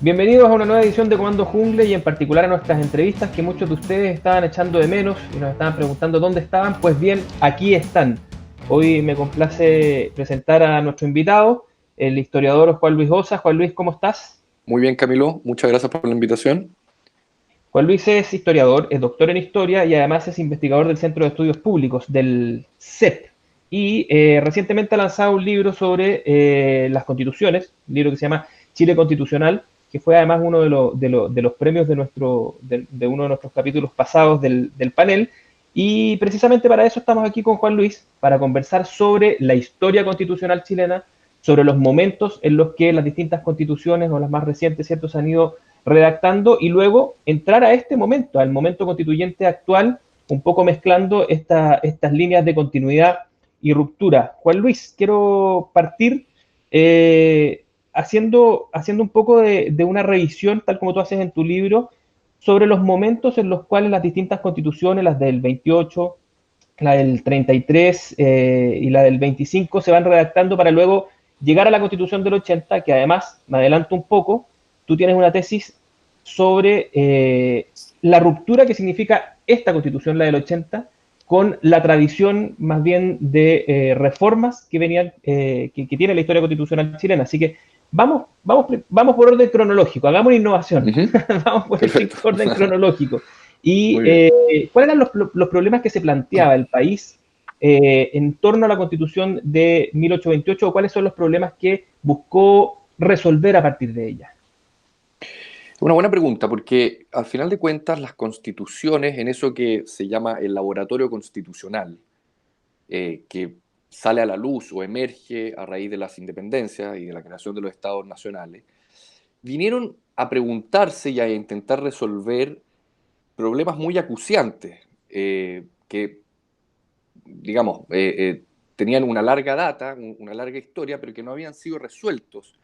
Bienvenidos a una nueva edición de Comando Jungle y en particular a nuestras entrevistas que muchos de ustedes estaban echando de menos y nos estaban preguntando dónde estaban. Pues bien, aquí están. Hoy me complace presentar a nuestro invitado, el historiador Juan Luis Osa. Juan Luis, ¿cómo estás? Muy bien, Camilo, muchas gracias por la invitación. Juan Luis es historiador, es doctor en historia y además es investigador del Centro de Estudios Públicos, del CEP. Y recientemente ha lanzado un libro sobre las constituciones, un libro que se llama Chile Constitucional, que fue además uno de los premios de uno de nuestros capítulos pasados del panel. Y precisamente para eso estamos aquí con Juan Luis, para conversar sobre la historia constitucional chilena, sobre los momentos en los que las distintas constituciones o las más recientes, ¿cierto?, se han ido redactando y luego entrar a este momento, al momento constituyente actual, un poco mezclando estas líneas de continuidad y ruptura. Juan Luis, quiero partir haciendo un poco de una revisión, tal como tú haces en tu libro, sobre los momentos en los cuales las distintas constituciones, las del 28, la del 33 y la del 25, se van redactando para luego llegar a la constitución del 80, que además, me adelanto un poco, tú tienes una tesis sobre la ruptura que significa esta constitución, la del 80, con la tradición más bien de reformas que venían, que tiene la historia constitucional chilena. Así que vamos por orden cronológico, hagamos una innovación, Ujú. vamos por el Perfecto. orden cronológico. Y Muy bien. ¿cuáles eran los problemas que se planteaba el país en torno a la constitución de 1828 o cuáles son los problemas que buscó resolver a partir de ella? Una buena pregunta, porque al final de cuentas las constituciones, en eso que se llama el laboratorio constitucional, que sale a la luz o emerge a raíz de las independencias y de la creación de los estados nacionales, vinieron a preguntarse y a intentar resolver problemas muy acuciantes, que, digamos, tenían una larga data, una larga historia, pero que no habían sido resueltos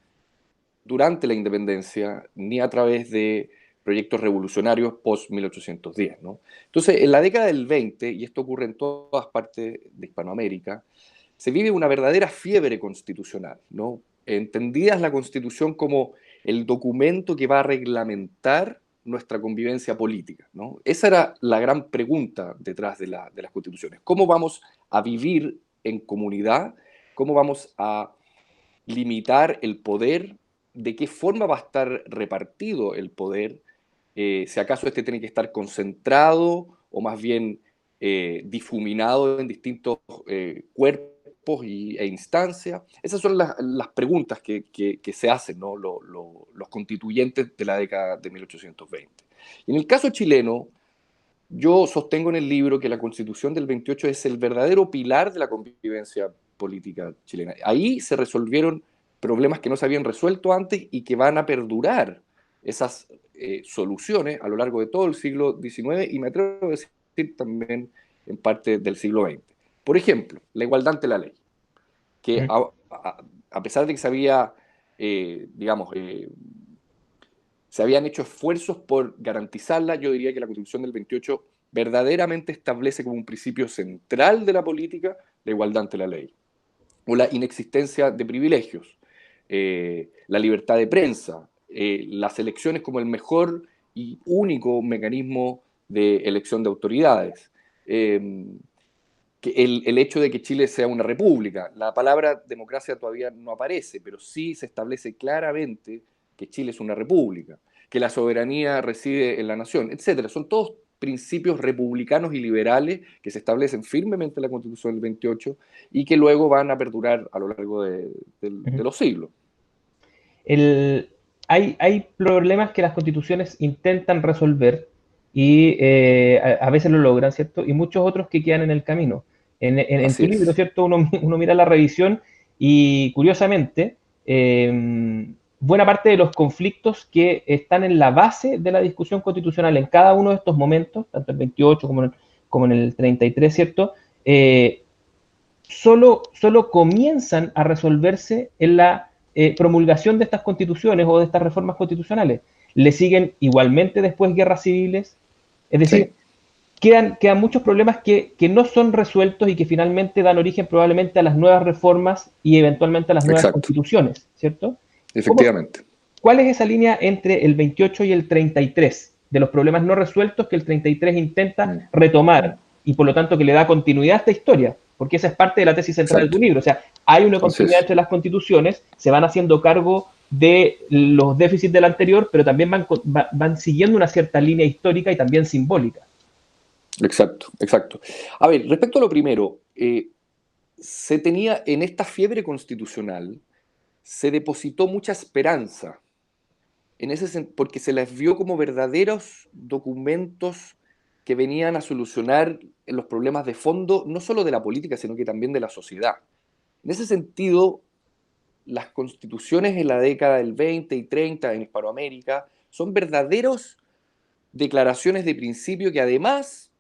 durante la independencia ni a través de proyectos revolucionarios post-1810, ¿no? Entonces, en la década del 20, y esto ocurre en todas partes de Hispanoamérica, se vive una verdadera fiebre constitucional, ¿no? Entendida la Constitución como el documento que va a reglamentar nuestra convivencia política, ¿no? Esa era la gran pregunta detrás de las constituciones. ¿Cómo vamos a vivir en comunidad? ¿Cómo vamos a limitar el poder? ¿De qué forma va a estar repartido el poder? Si acaso este tiene que estar concentrado o más bien difuminado en distintos cuerpos e instancias. Esas son las preguntas que se hacen, ¿no? Los constituyentes de la década de 1820. Y en el caso chileno, yo sostengo en el libro que la Constitución del 28 es el verdadero pilar de la convivencia política chilena. Ahí se resolvieron problemas que no se habían resuelto antes y que van a perdurar esas soluciones a lo largo de todo el siglo XIX y me atrevo a decir también en parte del siglo XX. Por ejemplo, la igualdad ante la ley, que a pesar de que se había, digamos, se habían hecho esfuerzos por garantizarla, yo diría que la Constitución del 28 verdaderamente establece como un principio central de la política la igualdad ante la ley, o la inexistencia de privilegios, la libertad de prensa, las elecciones como el mejor y único mecanismo de elección de autoridades, el hecho de que Chile sea una república. La palabra democracia todavía no aparece, pero sí se establece claramente que Chile es una república, que la soberanía reside en la nación, etcétera. Son todos principios republicanos y liberales que se establecen firmemente en la Constitución del 28 y que luego van a perdurar a lo largo de los siglos. El, hay problemas que las constituciones intentan resolver y a veces lo logran, ¿cierto? Y muchos otros que quedan en el camino. En Así tu libro, es. ¿cierto? Uno mira la revisión y curiosamente, buena parte de los conflictos que están en la base de la discusión constitucional en cada uno de estos momentos, tanto el 28 como en el 33, ¿cierto? Solo comienzan a resolverse en la promulgación de estas constituciones o de estas reformas constitucionales. Le siguen igualmente después guerras civiles, es decir, Sí, quedan muchos problemas que no son resueltos y que finalmente dan origen probablemente a las nuevas reformas y eventualmente a las nuevas exacto. constituciones, ¿cierto? ¿Cómo, Efectivamente. ¿cuál es esa línea entre el 28 y el 33 de los problemas no resueltos que el 33 intenta retomar y por lo tanto que le da continuidad a esta historia? Porque esa es parte de la tesis central de tu Exacto. libro. O sea, hay una Así continuidad es. entre las constituciones, se van haciendo cargo de los déficits del anterior, pero también van siguiendo una cierta línea histórica y también simbólica. Exacto, exacto. A ver, respecto a lo primero, se tenía en esta fiebre constitucional, se depositó mucha esperanza porque se les vio como verdaderos documentos que venían a solucionar los problemas de fondo, no solo de la política, sino que también de la sociedad. En ese sentido, las constituciones en la década del 20 y 30 en Hispanoamérica son verdaderos declaraciones de principio que además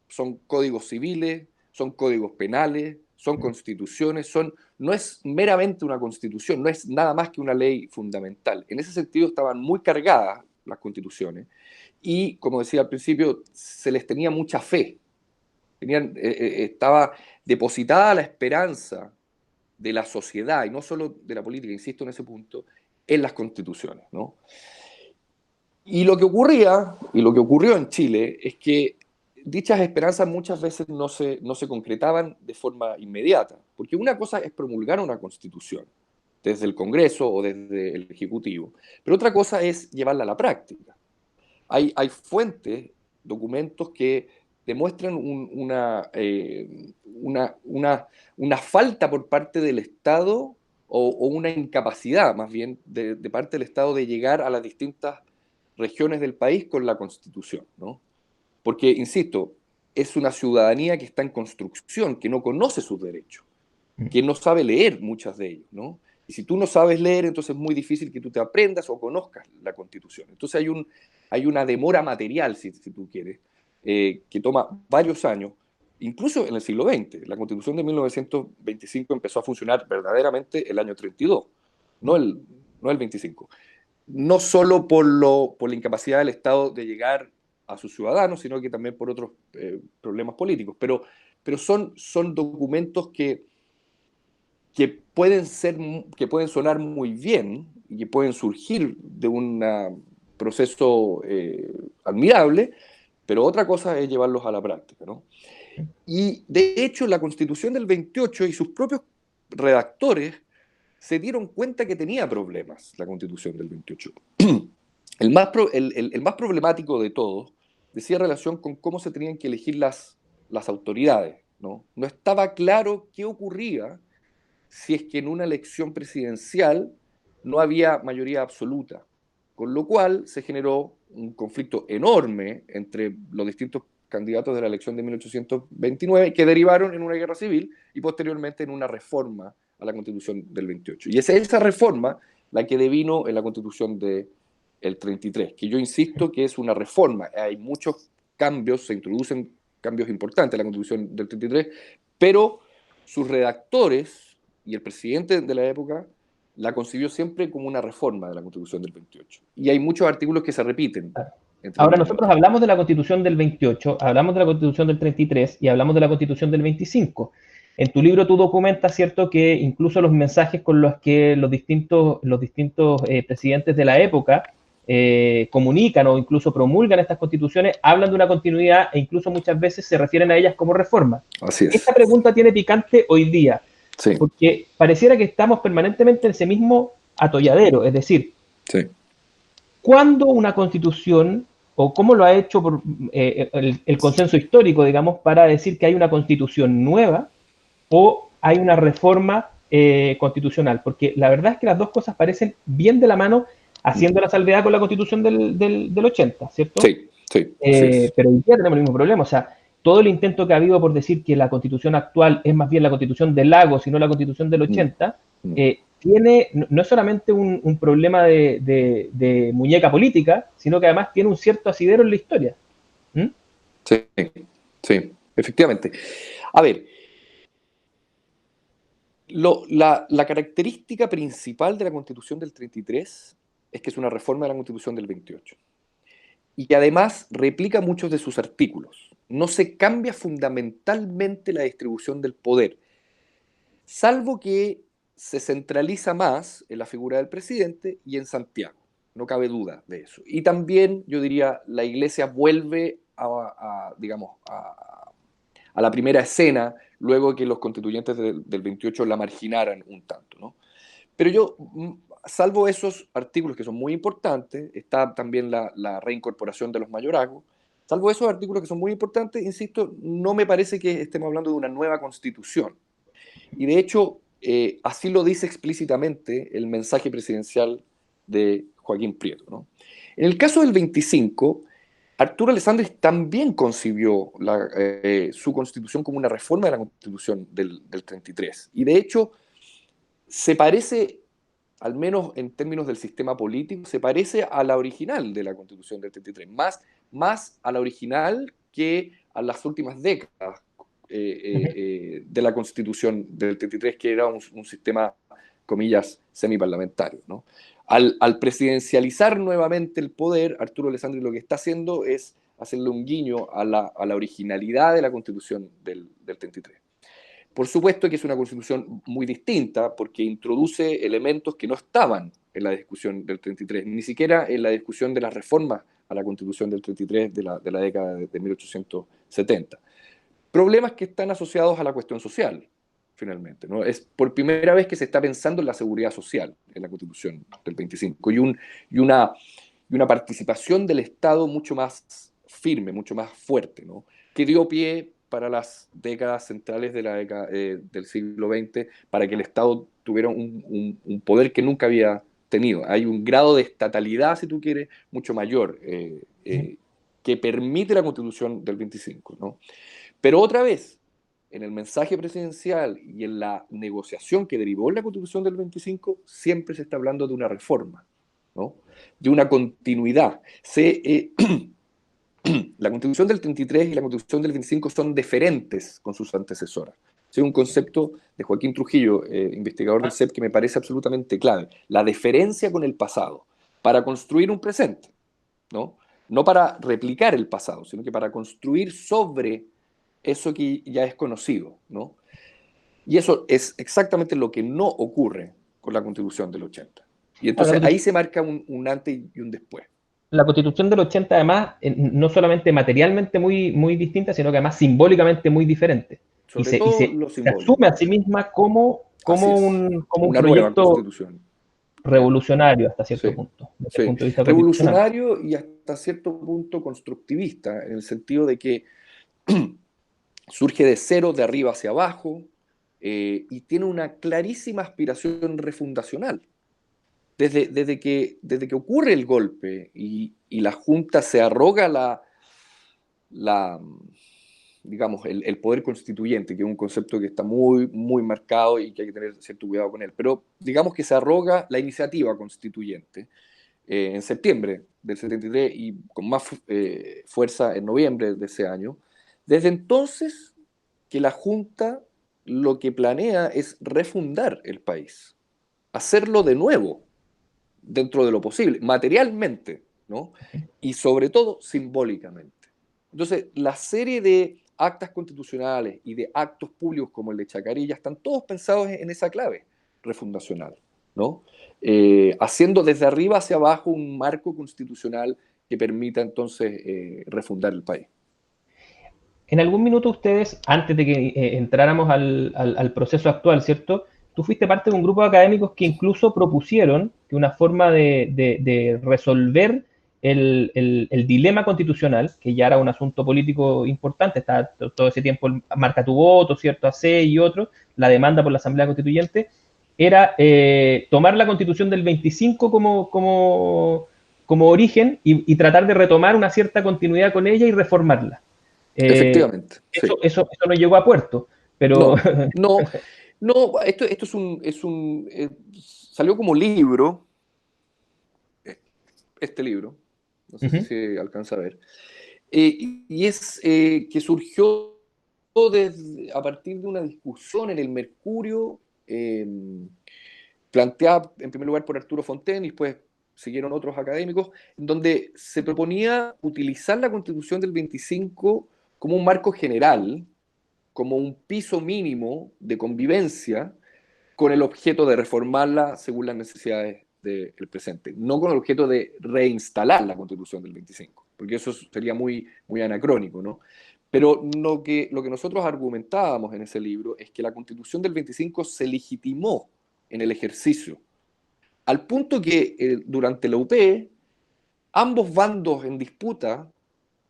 son códigos civiles, son códigos penales, son constituciones, no es meramente una constitución, no es nada más que una ley fundamental. En ese sentido estaban muy cargadas las constituciones y, como decía al principio, se les tenía mucha fe. Estaba depositada la esperanza de la sociedad y no solo de la política, insisto en ese punto, en las constituciones, ¿no? Y lo que ocurría, y lo que ocurrió en Chile, es que dichas esperanzas muchas veces no se concretaban de forma inmediata, porque una cosa es promulgar una constitución desde el Congreso o desde el Ejecutivo, pero otra cosa es llevarla a la práctica. Hay fuentes, documentos que demuestran una falta por parte del Estado o una incapacidad más bien de parte del Estado de llegar a las distintas regiones del país con la Constitución, ¿no? Porque, insisto, es una ciudadanía que está en construcción, que no conoce sus derechos, que no sabe leer muchas de ellos, ¿no? Y si tú no sabes leer, entonces es muy difícil que tú te aprendas o conozcas la Constitución. Entonces hay una demora material, si tú quieres, que toma varios años, incluso en el siglo XX. La Constitución de 1925 empezó a funcionar verdaderamente el año 32, no el, no el 25. No solo por la incapacidad del Estado de llegar a sus ciudadanos, sino que también por otros problemas políticos. Pero son documentos que pueden sonar muy bien y que pueden surgir de un proceso admirable, pero otra cosa es llevarlos a la práctica, ¿no? Y de hecho la Constitución del 28 y sus propios redactores se dieron cuenta que tenía problemas la Constitución del 28. El más problemático de todos decía relación con cómo se tenían que elegir las autoridades, ¿no? No estaba claro qué ocurría si es que en una elección presidencial no había mayoría absoluta, con lo cual se generó un conflicto enorme entre los distintos candidatos de la elección de 1829 que derivaron en una guerra civil y posteriormente en una reforma a la Constitución del 28. Y es esa reforma la que devino en la Constitución del 33, que yo insisto que es una reforma. Hay muchos cambios, se introducen cambios importantes en la Constitución del 33, pero sus redactores y el presidente de la época la concibió siempre como una reforma de la Constitución del 28. Y hay muchos artículos que se repiten entre Ahora, uno y nosotros otro. hablamos de la Constitución del 28, hablamos de la Constitución del 33 y hablamos de la Constitución del 25. En tu libro tú documentas, ¿cierto?, que incluso los mensajes con los que los distintos presidentes de la época comunican o incluso promulgan estas constituciones hablan de una continuidad e incluso muchas veces se refieren a ellas como reforma. Así es. Esta pregunta tiene picante hoy día, Sí, porque pareciera que estamos permanentemente en ese mismo atolladero, es decir, sí. ¿cuándo una constitución, o cómo lo ha hecho el consenso histórico, digamos, para decir que hay una constitución nueva o hay una reforma constitucional? Porque la verdad es que las dos cosas parecen bien de la mano, haciendo la salvedad con la constitución del 80, ¿cierto? Sí, sí, así es. Pero hoy día tenemos el mismo problema, o sea, todo el intento que ha habido por decir que la constitución actual es más bien la constitución del Lagos y no la constitución del Mm, 80, mm. no es solamente un problema de muñeca política, sino que además tiene un cierto asidero en la historia. ¿Mm? Sí, sí, efectivamente. A ver, la característica principal de la Constitución del 33 es que es una reforma de la Constitución del 28 y que además replica muchos de sus artículos. No se cambia fundamentalmente la distribución del poder, salvo que se centraliza más en la figura del presidente y en Santiago, no cabe duda de eso. Y también, yo diría, la Iglesia vuelve digamos, a la primera escena, luego que los constituyentes del 28 la marginaran un tanto, ¿no? Pero yo, salvo esos artículos que son muy importantes, está también la reincorporación de los mayorazgos, salvo esos artículos que son muy importantes, insisto, no me parece que estemos hablando de una nueva constitución. Y de hecho, así lo dice explícitamente el mensaje presidencial de Joaquín Prieto, ¿no? En el caso del 25, Arturo Alessandri también concibió su constitución como una reforma de la constitución del 33. Y de hecho, se parece, al menos en términos del sistema político, se parece a la original de la constitución del 33, más a la original que a las últimas décadas de la constitución del 33, que era un sistema, comillas, semiparlamentario, ¿no? Al presidencializar nuevamente el poder, Arturo Alessandri lo que está haciendo es hacerle un guiño a la originalidad de la constitución del 33. Por supuesto que es una constitución muy distinta porque introduce elementos que no estaban en la discusión del 33, ni siquiera en la discusión de las reformas a la constitución del 33 de la década de 1870. Problemas que están asociados a la cuestión social, finalmente, ¿no? Es por primera vez que se está pensando en la seguridad social en la constitución del 25 y una participación del Estado mucho más firme, mucho más fuerte, ¿no? Que dio pie para las décadas centrales de del siglo XX, para que el Estado tuviera un poder que nunca había tenido. Hay un grado de estatalidad, si tú quieres, mucho mayor, que permite la Constitución del 25, ¿no? Pero otra vez, en el mensaje presidencial y en la negociación que derivó en la Constitución del 25, siempre se está hablando de una reforma, ¿no? De una continuidad. La Constitución del 33 y la Constitución del 25 son diferentes con sus antecesoras. Es un concepto de Joaquín Trujillo, investigador del CEP, que me parece absolutamente clave. La deferencia con el pasado para construir un presente, ¿no? No para replicar el pasado, sino que para construir sobre eso que ya es conocido, ¿no? Y eso es exactamente lo que no ocurre con la Constitución del 80. Y Claro, entonces ahí se marca un antes y un después. la Constitución del 80 además, no solamente materialmente muy distinta, sino que además simbólicamente muy diferente. Y Sobre todo lo se asume a simbólico. sí misma Así es. como un Una nueva proyecto constitución. revolucionario hasta cierto Sí, punto, desde el sí. punto de vista constitucional. Revolucionario y hasta cierto punto constructivista, en el sentido de que surge de cero, de arriba hacia abajo, y tiene una clarísima aspiración refundacional. Desde que ocurre el golpe y la Junta se arroga la, digamos, el poder constituyente, que es un concepto que está muy marcado y que hay que tener cierto cuidado con él, pero digamos que se arroga la iniciativa constituyente en septiembre del 73 y con más fuerza en noviembre de ese año. Desde entonces que la Junta lo que planea es refundar el país, hacerlo de nuevo, dentro de lo posible, materialmente, ¿no? Y sobre todo simbólicamente. Entonces, la serie de actas constitucionales y de actos públicos como el de Chacarilla están todos pensados en esa clave refundacional, ¿no? Haciendo desde arriba hacia abajo un marco constitucional que permita entonces refundar el país. En algún minuto ustedes, antes de que entráramos al proceso actual, ¿cierto? Tú fuiste parte de un grupo de académicos que incluso propusieron que una forma de resolver el dilema constitucional, que ya era un asunto político importante, está todo ese tiempo el marca tu voto, ¿cierto? AC y otro, la demanda por la Asamblea Constituyente, era tomar la Constitución del 25 como origen y tratar de retomar una cierta continuidad con ella y reformarla. Efectivamente, sí. Eso no llegó a puerto, pero No, no, no, esto salió como libro, este libro, no sé si uh-huh. se alcanza a ver, y es que surgió a partir de una discusión en el Mercurio, planteada en primer lugar por Arturo Fontaine y después siguieron otros académicos, en donde se proponía utilizar la Constitución del 25 como un marco general, como un piso mínimo de convivencia con el objeto de reformarla según las necesidades del presente, no con el objeto de reinstalar la Constitución del 25, porque eso sería muy, muy anacrónico, ¿no? Pero lo que nosotros argumentábamos en ese libro es que la Constitución del 25 se legitimó en el ejercicio, al punto que durante la UP, ambos bandos en disputa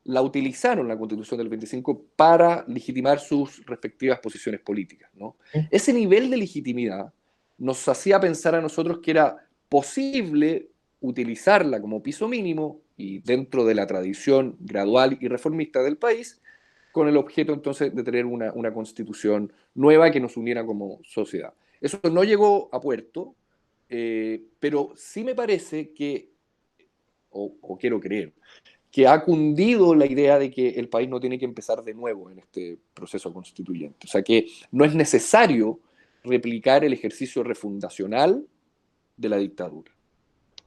la utilizaron, la Constitución del 25, para legitimar sus respectivas posiciones políticas, ¿no? Ese nivel de legitimidad nos hacía pensar a nosotros que era posible utilizarla como piso mínimo y dentro de la tradición gradual y reformista del país, con el objeto entonces de tener una constitución nueva que nos uniera como sociedad. Eso no llegó a puerto, pero sí me parece que, o quiero creer, que ha cundido la idea de que el país no tiene que empezar de nuevo en este proceso constituyente. O sea, que no es necesario replicar el ejercicio refundacional de la dictadura.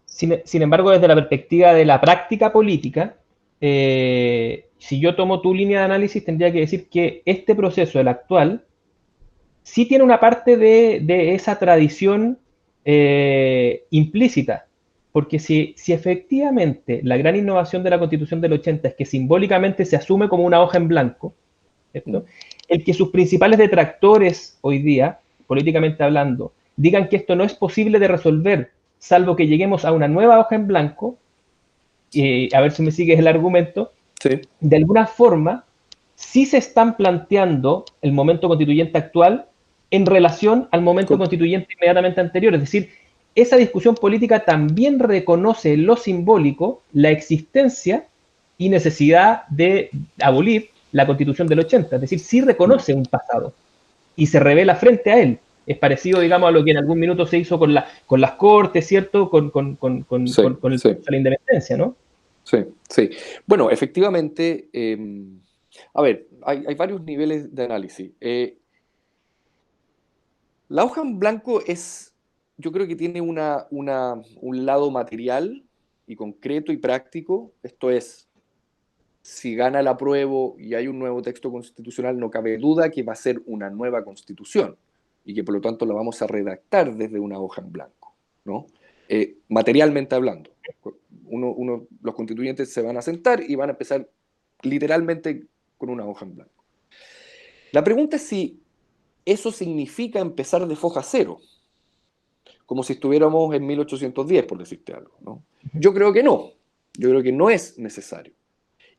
Sin embargo, desde la perspectiva de la práctica política, si yo tomo tu línea de análisis, tendría que decir que este proceso, el actual, sí tiene una parte de esa tradición implícita. Porque si efectivamente la gran innovación de la Constitución del 80 es que simbólicamente se asume como una hoja en blanco, ¿cierto? El que sus principales detractores hoy día, políticamente hablando, digan que esto no es posible de resolver, salvo que lleguemos a una nueva hoja en blanco, a ver si me sigues el argumento, Sí. de alguna forma sí se están planteando el momento constituyente actual en relación al momento constituyente inmediatamente anterior. Es decir, esa discusión política también reconoce en lo simbólico la existencia y necesidad de abolir la Constitución del 80. Es decir, sí reconoce un pasado y se revela frente a él. Es parecido, digamos, a lo que en algún minuto se hizo con las Cortes, ¿cierto? Con el Sí. de la independencia, ¿no? Sí, sí. Bueno, efectivamente, a ver, hay varios niveles de análisis. La hoja en blanco yo creo que tiene un lado material y concreto y práctico. Esto es, si gana el apruebo y hay un nuevo texto constitucional, no cabe duda que va a ser una nueva constitución y que por lo tanto la vamos a redactar desde una hoja en blanco, ¿no? Materialmente hablando. Los constituyentes se van a sentar y van a empezar literalmente con una hoja en blanco. La pregunta es si eso significa empezar de foja cero, como si estuviéramos en 1810, por decirte algo, ¿no? Yo creo que no. Yo creo que no es necesario.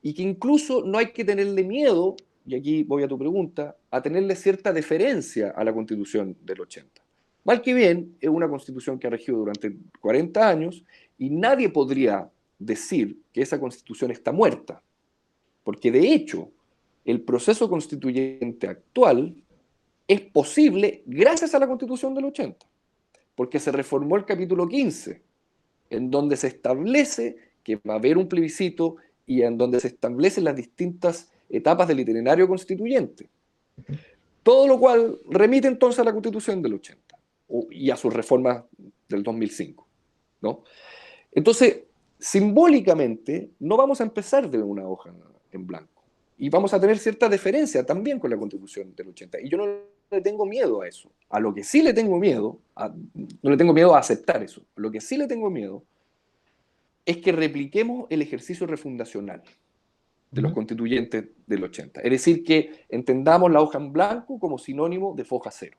Y que incluso no hay que tenerle miedo, y aquí voy a tu pregunta, a tenerle cierta deferencia a la Constitución del 80. Mal que bien, es una Constitución que ha regido durante 40 años y nadie podría decir que esa Constitución está muerta. Porque de hecho, el proceso constituyente actual es posible gracias a la Constitución del 80, porque se reformó el capítulo 15, en donde se establece que va a haber un plebiscito y en donde se establecen las distintas etapas del itinerario constituyente. Todo lo cual remite entonces a la Constitución del 80 y a sus reformas del 2005, ¿no? Entonces, simbólicamente, no vamos a empezar de una hoja en blanco. Y vamos a tener cierta deferencia también con la Constitución del 80. Y yo no le tengo miedo a eso. A lo que sí le tengo miedo, no le tengo miedo a aceptar eso. Lo que sí le tengo miedo es que repliquemos el ejercicio refundacional de los constituyentes del 80. Es decir, que entendamos la hoja en blanco como sinónimo de foja cero.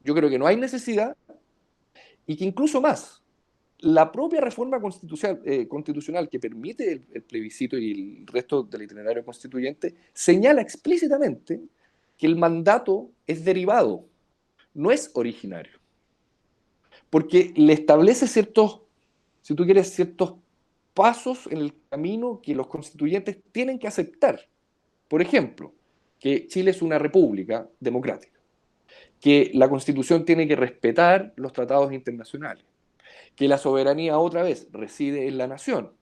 Yo creo que no hay necesidad y que incluso más, la propia reforma constitucional que permite el plebiscito y el resto del itinerario constituyente señala explícitamente que el mandato es derivado, no es originario. Porque le establece ciertos, si tú quieres, ciertos pasos en el camino que los constituyentes tienen que aceptar. Por ejemplo, que Chile es una república democrática, que la Constitución tiene que respetar los tratados internacionales, que la soberanía otra vez reside en la nación,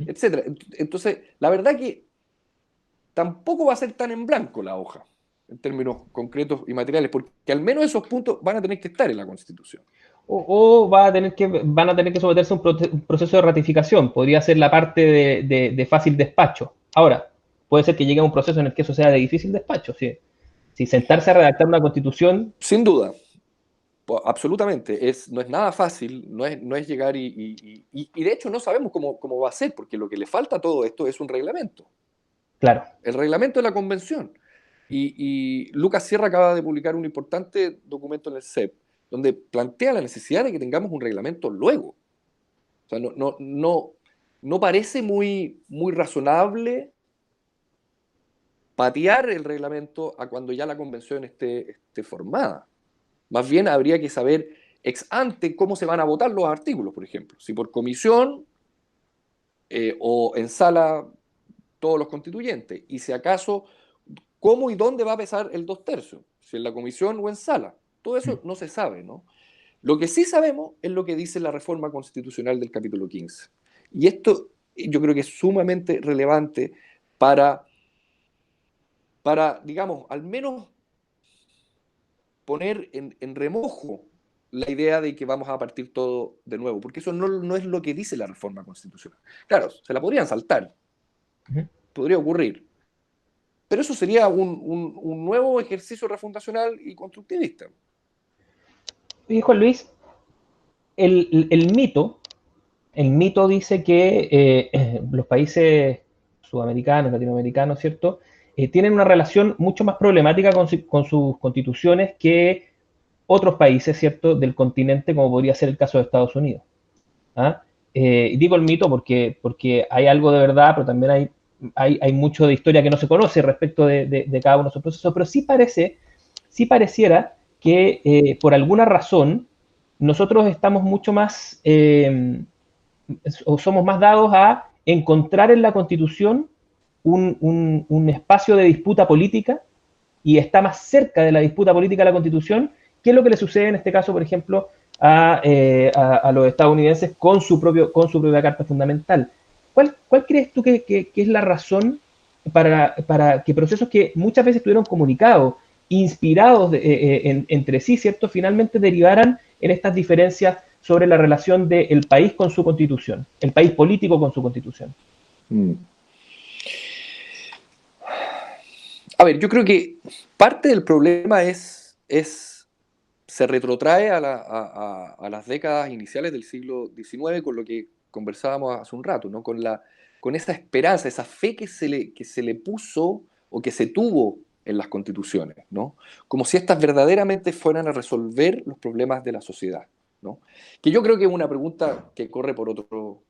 etc. Entonces, la verdad que tampoco va a ser tan en blanco la hoja, en términos concretos y materiales, porque al menos esos puntos van a tener que estar en la Constitución. O van a tener que someterse a un proceso de ratificación. Podría ser la parte de fácil despacho. Ahora, puede ser que llegue a un proceso en el que eso sea de difícil despacho. Si sentarse a redactar una constitución. Sin duda. Absolutamente, no es nada fácil, no es llegar y de hecho no sabemos cómo va a ser, porque lo que le falta a todo esto es un reglamento, Claro. el reglamento de la convención. Y Lucas Sierra acaba de publicar un importante documento en el CEP, donde plantea la necesidad de que tengamos un reglamento luego. O sea, no parece muy razonable patear el reglamento a cuando ya la convención esté formada. Más bien habría que saber ex ante cómo se van a votar los artículos, por ejemplo. Si por comisión o en sala todos los constituyentes. Y si acaso, cómo y dónde va a pesar el 2/3, si en la comisión o en sala. Todo eso no se sabe, ¿no? Lo que sí sabemos es lo que dice la reforma constitucional del capítulo 15. Y esto yo creo que es sumamente relevante para, digamos, al menos poner en remojo la idea de que vamos a partir todo de nuevo, porque eso no es lo que dice la reforma constitucional. Claro, se la podrían saltar, Ujú. podría ocurrir, pero eso sería un nuevo ejercicio refundacional y constructivista. Y Juan Luis, el mito, el mito dice que los países sudamericanos, latinoamericanos, ¿cierto? Tienen una relación mucho más problemática con sus constituciones que otros países, ¿cierto?, del continente, como podría ser el caso de Estados Unidos. ¿Ah? Y digo el mito porque hay algo de verdad, pero también hay mucho de historia que no se conoce respecto de cada uno de esos procesos, pero sí pareciera que por alguna razón nosotros estamos mucho más, o somos más dados a encontrar en la Constitución un espacio de disputa política y está más cerca de la disputa política de la Constitución que es lo que le sucede en este caso, por ejemplo, a los estadounidenses con su propia Carta Fundamental. ¿Cuál crees tú que es la razón para que procesos que muchas veces estuvieron comunicados, inspirados entre sí, ¿cierto?, finalmente derivaran en estas diferencias sobre la relación del país con su constitución, el país político con su constitución? Mm. A ver, yo creo que parte del problema se retrotrae a las décadas iniciales del siglo XIX, con lo que conversábamos hace un rato, ¿no? Con esa esperanza, esa fe que se le puso o que se tuvo en las constituciones, ¿no? Como si estas verdaderamente fueran a resolver los problemas de la sociedad, ¿no? Que yo creo que es una pregunta que corre por otro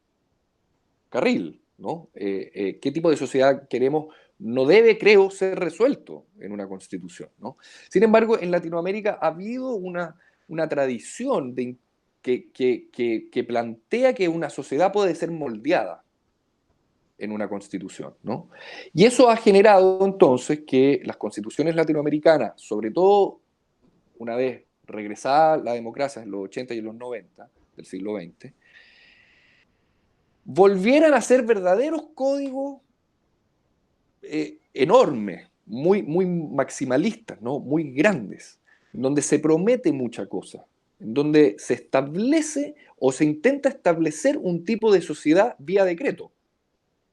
carril, ¿no? ¿Qué tipo de sociedad queremos? No debe, creo, ser resuelto en una constitución, ¿no? Sin embargo, en Latinoamérica ha habido una tradición que plantea que una sociedad puede ser moldeada en una constitución, ¿no? Y eso ha generado entonces que las constituciones latinoamericanas, sobre todo una vez regresada la democracia en los 80 y en los 90 del siglo XX, volvieran a ser verdaderos códigos enormes, muy maximalistas, ¿no? Muy grandes, donde se promete mucha cosa, en donde se establece o se intenta establecer un tipo de sociedad vía decreto,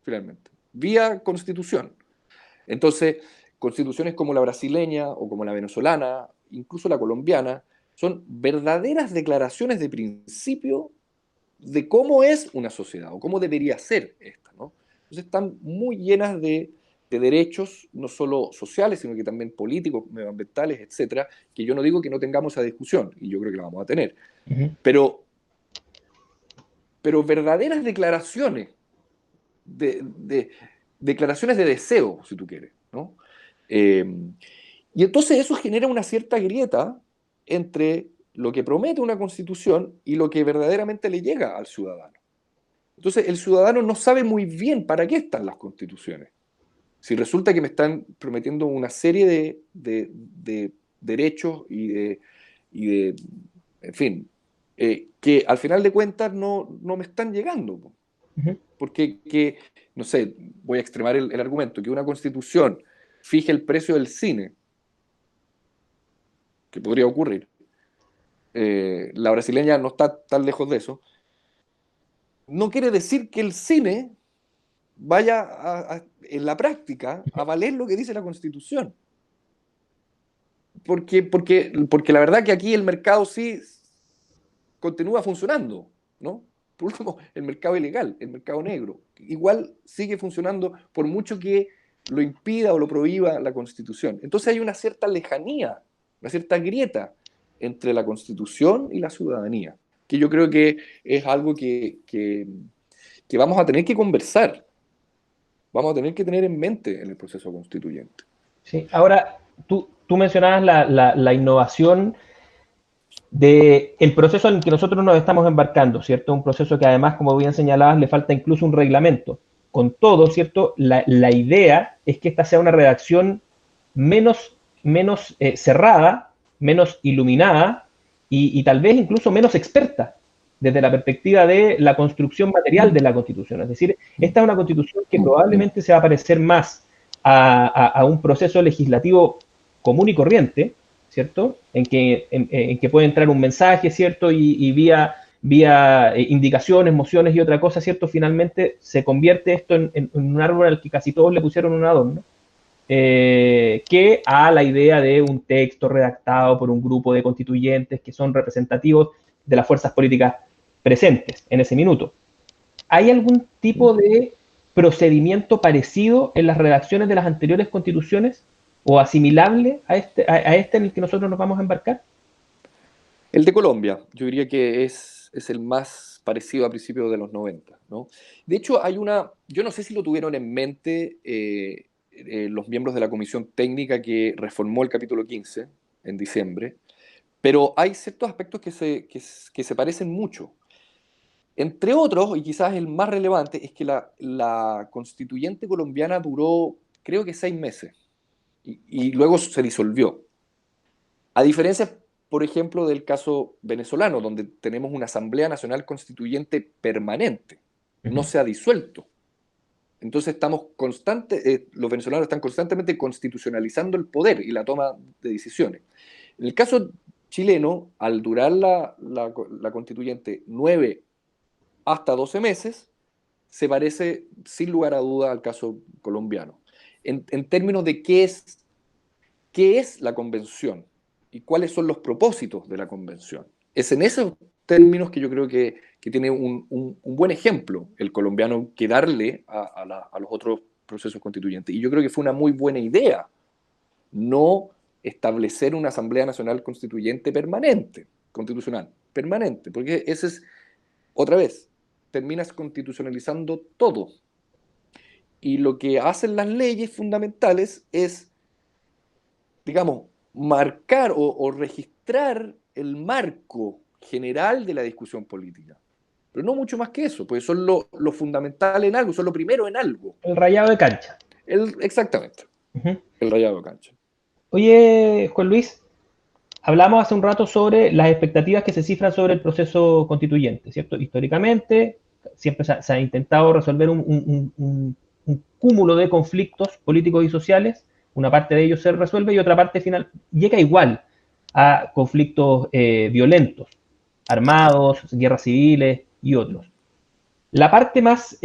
finalmente, vía constitución. Entonces, constituciones como la brasileña o como la venezolana, incluso la colombiana, son verdaderas declaraciones de principio de cómo es una sociedad o cómo debería ser esta, ¿no? Entonces están muy llenas de derechos, no solo sociales, sino que también políticos, medioambientales, etcétera, que yo no digo que no tengamos esa discusión, y yo creo que la vamos a tener, Uh -huh. pero, pero verdaderas declaraciones, declaraciones de deseo, si tú quieres, ¿no? Eh, y entonces eso genera una cierta grieta entre lo que promete una constitución y lo que verdaderamente le llega al ciudadano. Entonces el ciudadano no sabe muy bien para qué están las constituciones. Si resulta que me están prometiendo una serie de derechos y en fin, que al final de cuentas no me están llegando. Uh -huh. Porque, no sé, voy a extremar el argumento, que una constitución fije el precio del cine, que podría ocurrir, la brasileña no está tan lejos de eso, no quiere decir que el cine vaya en la práctica a valer lo que dice la Constitución. porque la verdad que aquí el mercado sí continúa funcionando, ¿no? Por último, el mercado ilegal, el mercado negro, igual sigue funcionando por mucho que lo impida o lo prohíba la Constitución. Entonces hay una cierta lejanía, una cierta grieta entre la Constitución y la ciudadanía, que yo creo que es algo que vamos a tener que conversar, vamos a tener que tener en mente en el proceso constituyente. ¿Sí? Ahora, tú mencionabas la innovación del proceso en el que nosotros nos estamos embarcando, ¿cierto? Un proceso que además, como bien señalabas, le falta incluso un reglamento. Con todo, ¿cierto? La idea es que esta sea una redacción menos cerrada, menos iluminada y tal vez incluso menos experta desde la perspectiva de la construcción material de la Constitución. Es decir, esta es una Constitución que probablemente se va a parecer más a un proceso legislativo común y corriente, ¿cierto? En que puede entrar un mensaje, ¿cierto? Y vía indicaciones, mociones y otra cosa, ¿cierto? Finalmente se convierte esto en un árbol al que casi todos le pusieron un adorno, que a la idea de un texto redactado por un grupo de constituyentes que son representativos de las fuerzas políticas presentes en ese minuto. ¿Hay algún tipo de procedimiento parecido en las redacciones de las anteriores constituciones o asimilable a este en el que nosotros nos vamos a embarcar? El de Colombia, yo diría que es el más parecido a principios de los 90, ¿no? De hecho, yo no sé si lo tuvieron en mente los miembros de la comisión técnica que reformó el capítulo 15 en diciembre, pero hay ciertos aspectos que se parecen mucho. Entre otros, y quizás el más relevante, es que la constituyente colombiana duró, creo que 6 meses, y luego se disolvió. A diferencia, por ejemplo, del caso venezolano, donde tenemos una Asamblea Nacional Constituyente permanente, Uh no -huh. se ha disuelto. Entonces los venezolanos están constantemente constitucionalizando el poder y la toma de decisiones. En el caso chileno, al durar la constituyente 9 hasta 12 meses, se parece sin lugar a duda al caso colombiano. En términos de qué es la convención y cuáles son los propósitos de la convención. Es en esos términos que yo creo que tiene un buen ejemplo el colombiano que darle a los otros procesos constituyentes. Y yo creo que fue una muy buena idea no establecer una Asamblea Nacional Constituyente permanente, constitucional, permanente, porque ese es, otra vez, terminas constitucionalizando todo. Y lo que hacen las leyes fundamentales es, digamos, marcar o registrar el marco general de la discusión política. Pero no mucho más que eso, porque son lo fundamental en algo, son lo primero en algo. El rayado de cancha. Exactamente, Uh -huh. el rayado de cancha. Oye, Juan Luis, hablamos hace un rato sobre las expectativas que se cifran sobre el proceso constituyente, ¿cierto? Históricamente, siempre se ha intentado resolver un cúmulo de conflictos políticos y sociales, una parte de ellos se resuelve y otra parte final llega igual a conflictos violentos, armados, guerras civiles y otros. La parte más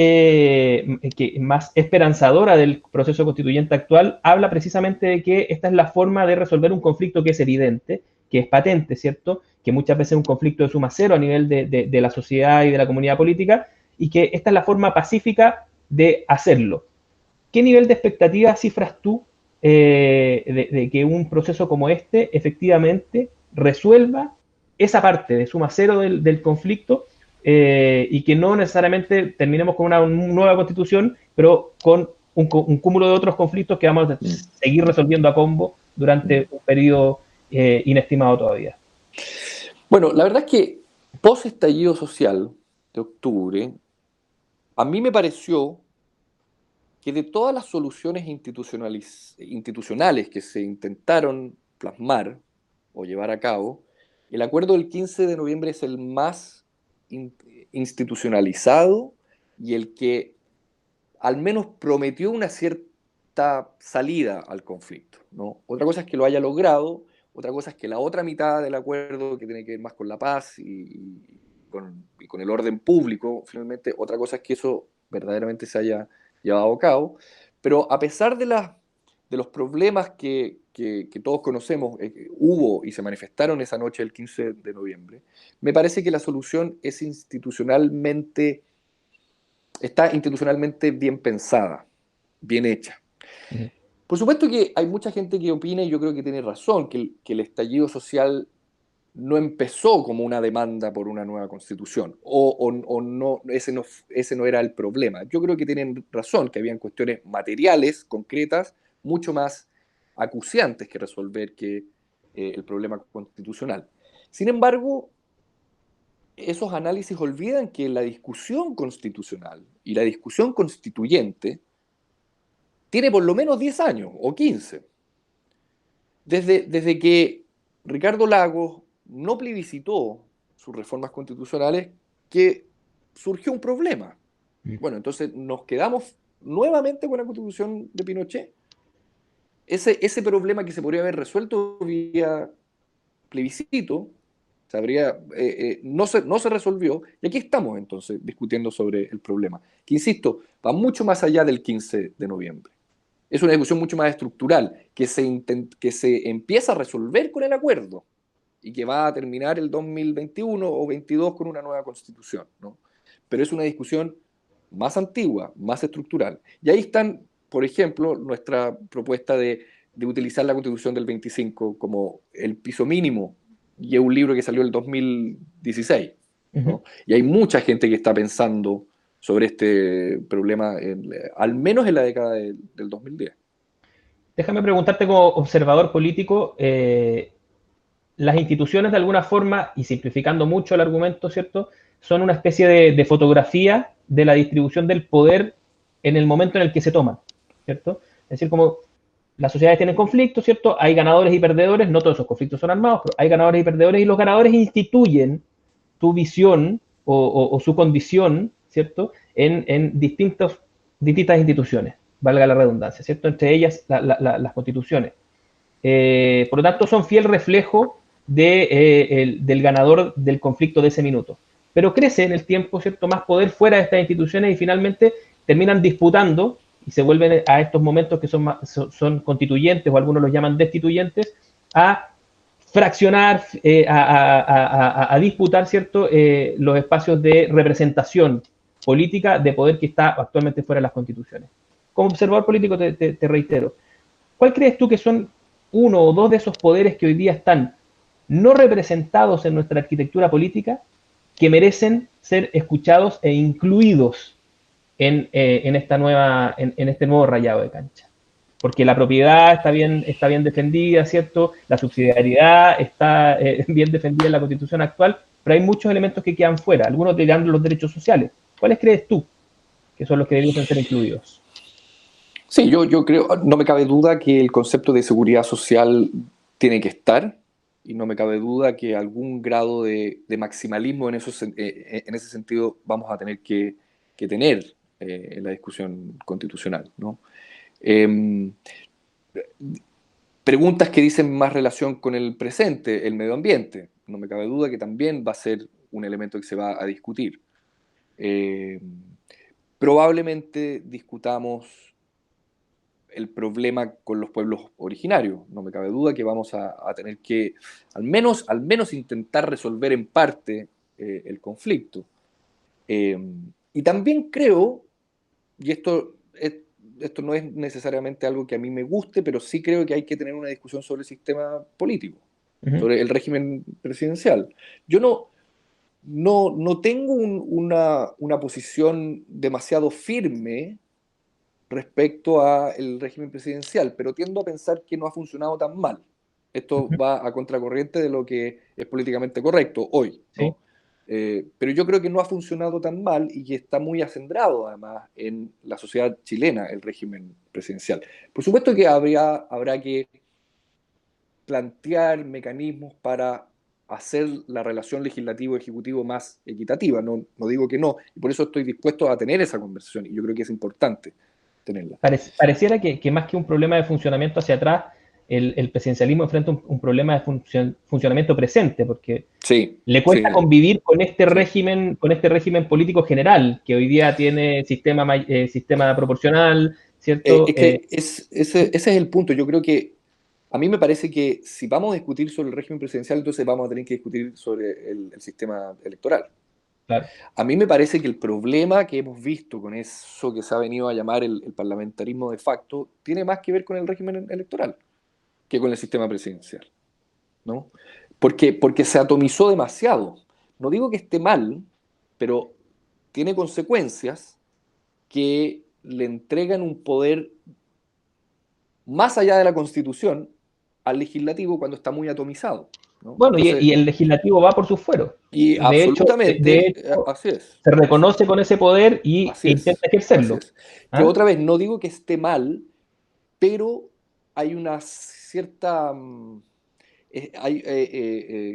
esperanzadora del proceso constituyente actual habla precisamente de que esta es la forma de resolver un conflicto que es evidente, que es patente, ¿cierto? Que muchas veces es un conflicto de suma cero a nivel de la sociedad y de la comunidad política, y que esta es la forma pacífica de hacerlo. ¿Qué nivel de expectativa cifras tú de que un proceso como este efectivamente resuelva esa parte de suma cero del conflicto y que no necesariamente terminemos con una nueva constitución, pero con un cúmulo de otros conflictos que vamos a seguir resolviendo a combo durante un periodo inestimado todavía? Bueno, la verdad es que post estallido social de octubre, a mí me pareció que de todas las soluciones institucionales que se intentaron plasmar o llevar a cabo, el acuerdo del 15 de noviembre es el más institucionalizado y el que al menos prometió una cierta salida al conflicto, ¿no? Otra cosa es que lo haya logrado, otra cosa es que la otra mitad del acuerdo, que tiene que ver más con la paz y con el orden público, finalmente, otra cosa es que eso verdaderamente se haya llevado a cabo. Pero a pesar de los problemas que todos conocemos, hubo y se manifestaron esa noche del 15 de noviembre, me parece que la solución está institucionalmente bien pensada, bien hecha. Ujú. Por supuesto que hay mucha gente que opina, y yo creo que tiene razón, que el estallido social no empezó como una demanda por una nueva constitución, o no, ese no era el problema. Yo creo que tienen razón, que habían cuestiones materiales, concretas, mucho más acuciantes que resolver que el problema constitucional. Sin embargo, esos análisis olvidan que la discusión constitucional y la discusión constituyente tiene por lo menos 10 años o 15. Desde que Ricardo Lagos no plebiscitó sus reformas constitucionales, que surgió un problema. Bueno, entonces nos quedamos nuevamente con la constitución de Pinochet. Ese problema que se podría haber resuelto vía plebiscito, no se resolvió, y aquí estamos entonces discutiendo sobre el problema, que insisto, va mucho más allá del 15 de noviembre. Es una discusión mucho más estructural, que se empieza a resolver con el acuerdo y que va a terminar el 2021 o 2022 con una nueva constitución, ¿no? Pero es una discusión más antigua, más estructural. Y ahí están, por ejemplo, nuestra propuesta de utilizar la constitución del 25 como el piso mínimo, y es un libro que salió en el 2016, ¿no? Y hay mucha gente que está pensando sobre este problema, al menos en la década del 2010. Déjame preguntarte como observador político, las instituciones de alguna forma, y simplificando mucho el argumento, ¿cierto?, son una especie de fotografía de la distribución del poder en el momento en el que se toman, ¿cierto? Es decir, como las sociedades tienen conflictos, ¿cierto? Hay ganadores y perdedores, no todos esos conflictos son armados, pero hay ganadores y perdedores, y los ganadores instituyen tu visión o su condición, ¿cierto?, en distintas instituciones, valga la redundancia, ¿cierto?, entre ellas las constituciones. Por lo tanto, son fiel reflejo del ganador del conflicto de ese minuto. Pero crece en el tiempo, ¿cierto?, más poder fuera de estas instituciones y finalmente terminan disputando y se vuelven a estos momentos que son constituyentes o algunos los llaman destituyentes, a fraccionar, a disputar, ¿cierto?, los espacios de representación política de poder que está actualmente fuera de las constituciones. Como observador político te reitero, ¿cuál crees tú que son uno o dos de esos poderes que hoy día están no representados en nuestra arquitectura política que merecen ser escuchados e incluidos en este nuevo rayado de cancha? Porque la propiedad está bien defendida, ¿cierto? La subsidiariedad está bien defendida en la Constitución actual, pero hay muchos elementos que quedan fuera, algunos dirán los derechos sociales. ¿Cuáles crees tú que son los que deberían ser incluidos? Sí, yo creo, no me cabe duda que el concepto de seguridad social tiene que estar, y no me cabe duda que algún grado de maximalismo en ese sentido vamos a tener que tener en la discusión constitucional, ¿no? Eh, Preguntas que dicen más relación con el presente, el medio ambiente. No me cabe duda que también va a ser un elemento que se va a discutir. Eh, Probablemente discutamos el problema con los pueblos originarios. No me cabe duda que vamos a tener que al menos intentar resolver en parte el conflicto. Y también creo, y esto no es necesariamente algo que a mí me guste, pero sí creo que hay que tener una discusión sobre el sistema político, Uh -huh. sobre el régimen presidencial. Yo no tengo una posición demasiado firme respecto al régimen presidencial, pero tiendo a pensar que no ha funcionado tan mal. Uh Esto -huh. va a contracorriente de lo que es políticamente correcto hoy, Sí. ¿no? Pero yo creo que no ha funcionado tan mal y que está muy acendrado además en la sociedad chilena el régimen presidencial. Por supuesto que habrá que plantear mecanismos para hacer la relación legislativo-ejecutivo más equitativa. No digo que no, y por eso estoy dispuesto a tener esa conversación, y yo creo que es importante tenerla. Pareciera que más que un problema de funcionamiento hacia atrás, el presidencialismo enfrenta un problema de funcionamiento presente, porque Sí, le cuesta sí, convivir sí. con este régimen político general, que hoy día tiene sistema proporcional, ¿cierto? Ese es el punto. Yo creo que a mí me parece que si vamos a discutir sobre el régimen presidencial, entonces vamos a tener que discutir sobre el sistema electoral. Claro. A mí me parece que el problema que hemos visto con eso que se ha venido a llamar el parlamentarismo de facto tiene más que ver con el régimen electoral que con el sistema presidencial, ¿no? Porque se atomizó demasiado. No digo que esté mal, pero tiene consecuencias que le entregan un poder más allá de la Constitución al legislativo cuando está muy atomizado, ¿no? Bueno, Entonces, y el legislativo va por sus fueros. y De absolutamente, hecho, así es, se así reconoce es, con ese poder así e intenta es, así ejercerlo. es. Que ¿Ah? otra vez, no digo que esté mal, pero hay una cierta,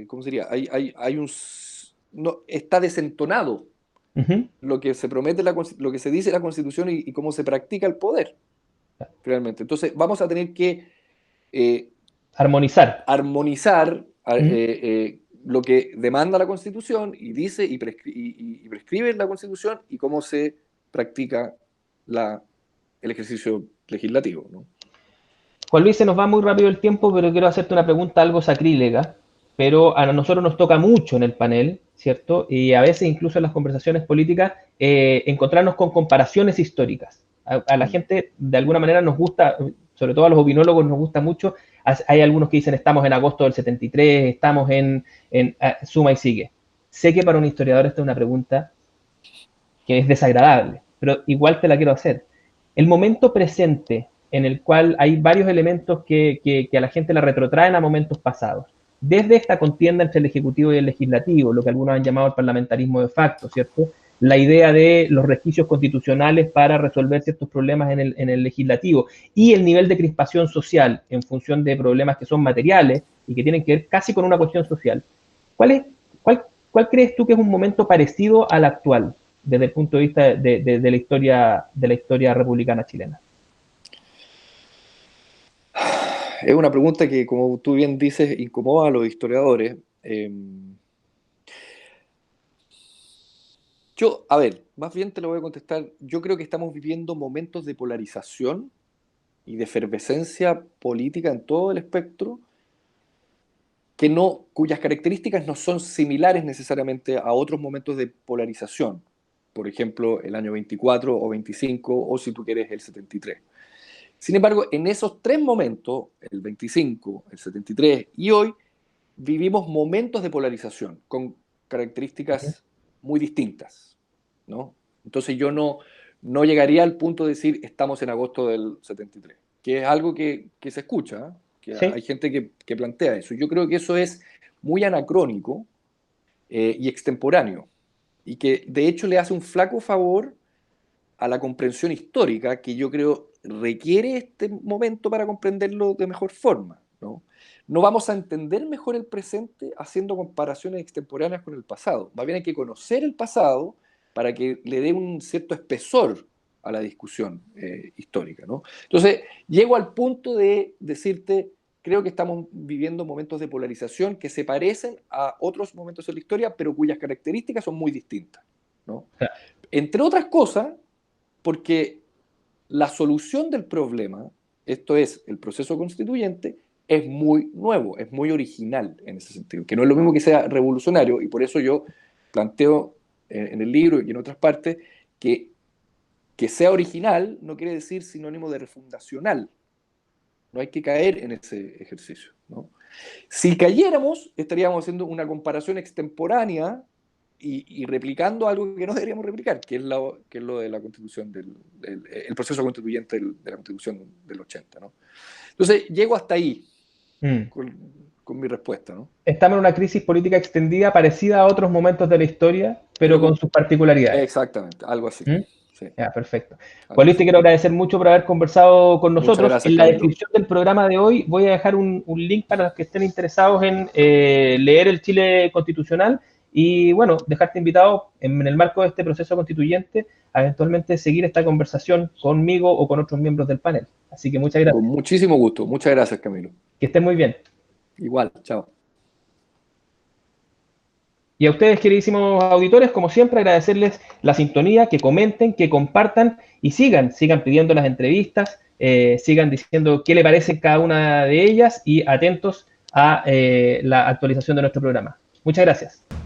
¿cómo sería? Hay no, está desentonado Ujú. lo que se promete, lo que se dice la Constitución y cómo se practica el poder, realmente. Entonces, vamos a tener que eh, Armonizar. armonizar Ujú. lo que demanda la Constitución y dice y prescribe la Constitución y cómo se practica la, el ejercicio legislativo, ¿no? Juan Luis, se nos va muy rápido el tiempo, pero quiero hacerte una pregunta algo sacrílega, pero a nosotros nos toca mucho en el panel, ¿cierto? Y a veces incluso en las conversaciones políticas, encontrarnos con comparaciones históricas. A la Mm. gente de alguna manera nos gusta, sobre todo a los opinólogos nos gusta mucho, hay algunos que dicen estamos en agosto del 73, estamos suma y sigue. Sé que para un historiador esta es una pregunta que es desagradable, pero igual te la quiero hacer. El momento presente en el cual hay varios elementos que a la gente la retrotraen a momentos pasados, desde esta contienda entre el Ejecutivo y el Legislativo, lo que algunos han llamado el parlamentarismo de facto, ¿cierto? La idea de los resquicios constitucionales para resolver ciertos problemas en el legislativo y el nivel de crispación social en función de problemas que son materiales y que tienen que ver casi con una cuestión social. ¿Cuál, es, cuál, cuál crees tú que es un momento parecido al actual desde el punto de vista de la historia republicana chilena? Es una pregunta que, como tú bien dices, incomoda a los historiadores. Yo, a ver, más bien te lo voy a contestar. Yo creo que estamos viviendo momentos de polarización y de efervescencia política en todo el espectro cuyas características no son similares necesariamente a otros momentos de polarización. Por ejemplo, el año 24 o 25 o si tú quieres el 73. Sin embargo, en esos tres momentos, el 25, el 73 y hoy, vivimos momentos de polarización con características muy distintas, ¿no? Entonces yo no llegaría al punto de decir estamos en agosto del 73, que es algo que se escucha, ¿eh? Que hay Sí, gente que plantea eso. Yo creo que eso es muy anacrónico y extemporáneo, y que de hecho le hace un flaco favor a la comprensión histórica que yo creo requiere este momento para comprenderlo de mejor forma, ¿no? No vamos a entender mejor el presente haciendo comparaciones extemporáneas con el pasado. Más bien hay que conocer el pasado para que le dé un cierto espesor a la discusión histórica, ¿no? Entonces, llego al punto de decirte, creo que estamos viviendo momentos de polarización que se parecen a otros momentos de la historia, pero cuyas características son muy distintas, ¿no? Entre otras cosas, porque la solución del problema, esto es el proceso constituyente, es muy nuevo, es muy original en ese sentido, que no es lo mismo que sea revolucionario, y por eso yo planteo en el libro y en otras partes que sea original no quiere decir sinónimo de refundacional. No hay que caer en ese ejercicio, ¿no? Si cayéramos, estaríamos haciendo una comparación extemporánea y replicando algo que no deberíamos replicar, que es lo de la constitución, el proceso constituyente de la constitución del 80, ¿no? Entonces, llego hasta ahí mm. con, con mi respuesta, ¿no? Estamos en una crisis política extendida parecida a otros momentos de la historia, Pero pero con sus particularidades. exactamente, algo así. ¿Mm? Sí, Ya, perfecto. Juan algo Luis, te así. quiero agradecer mucho por haber conversado con Muchas nosotros. gracias, En la Camilo. descripción del programa de hoy voy a dejar un link para los que estén interesados en leer el Chile Constitucional y, bueno, dejarte invitado en el marco de este proceso constituyente a eventualmente seguir esta conversación conmigo o con otros miembros del panel. Así que muchas Con gracias. muchísimo gusto. Muchas gracias, Camilo. Que estén muy bien. Igual, chao. Y a ustedes, queridísimos auditores, como siempre, agradecerles la sintonía, que comenten, que compartan y sigan pidiendo las entrevistas, sigan diciendo qué le parece cada una de ellas y atentos a la actualización de nuestro programa. Muchas gracias.